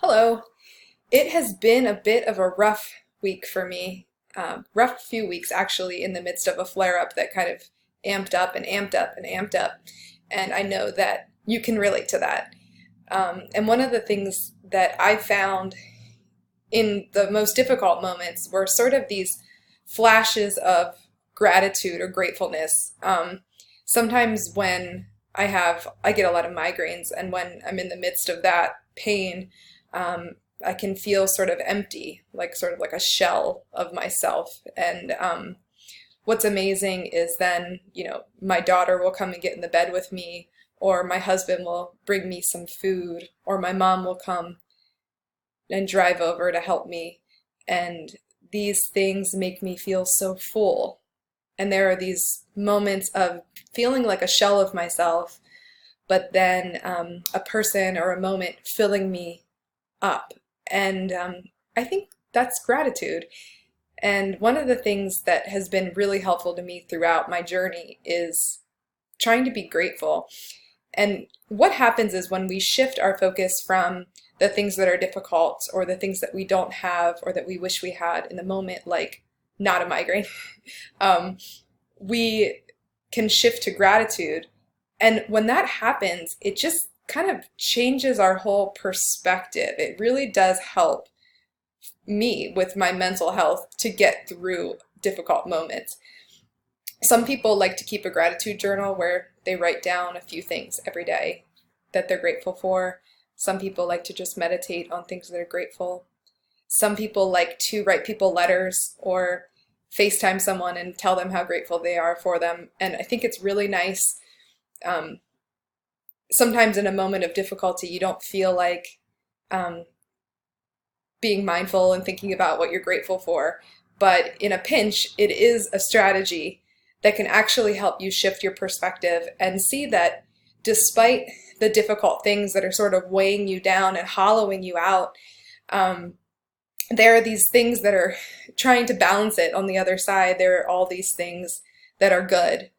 Hello. It has been a bit of a rough week for me. Rough few weeks actually, in the midst of a flare-up that kind of amped up and amped up and amped up. And I know that you can relate to that. And one of the things that I found in the most difficult moments were sort of these flashes of gratitude or gratefulness. Sometimes when I get a lot of migraines, and when I'm in the midst of that pain, I can feel sort of empty, like sort of like a shell of myself. And what's amazing is then, my daughter will come and get in the bed with me, or my husband will bring me some food, or my mom will come and drive over to help me. And these things make me feel so full. And there are these moments of feeling like a shell of myself, but then a person or a moment filling me up. And I think that's gratitude. And one of the things that has been really helpful to me throughout my journey is trying to be grateful. And what happens is when we shift our focus from the things that are difficult, or the things that we don't have, or that we wish we had in the moment, like not a migraine, we can shift to gratitude. And when that happens, it just kind of changes our whole perspective. It really does help me with my mental health to get through difficult moments. Some people like to keep a gratitude journal where they write down a few things every day that they're grateful for. Some people like to just meditate on things that they're grateful. Some people like to write people letters or FaceTime someone and tell them how grateful they are for them. And I think it's really nice. Sometimes in a moment of difficulty, you don't feel like being mindful and thinking about what you're grateful for. But in a pinch, it is a strategy that can actually help you shift your perspective and see that despite the difficult things that are sort of weighing you down and hollowing you out, there are these things that are trying to balance it on the other side. There are all these things that are good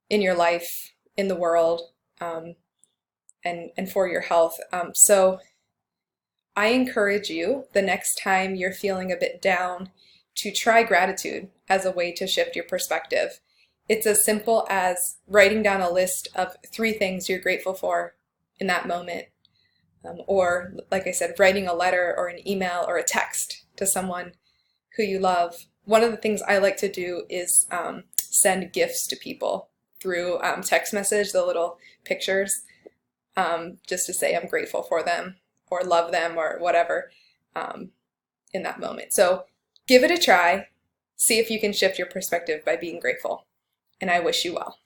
in your life, in the world, and for your health. So I encourage you, the next time you're feeling a bit down, to try gratitude as a way to shift your perspective. It's as simple as writing down a list of 3 things you're grateful for in that moment. Or, like I said, writing a letter or an email or a text to someone who you love. One of the things I like to do is send gifts to people through text message, the little pictures, just to say I'm grateful for them or love them or whatever in that moment. So give it a try. See if you can shift your perspective by being grateful. And I wish you well.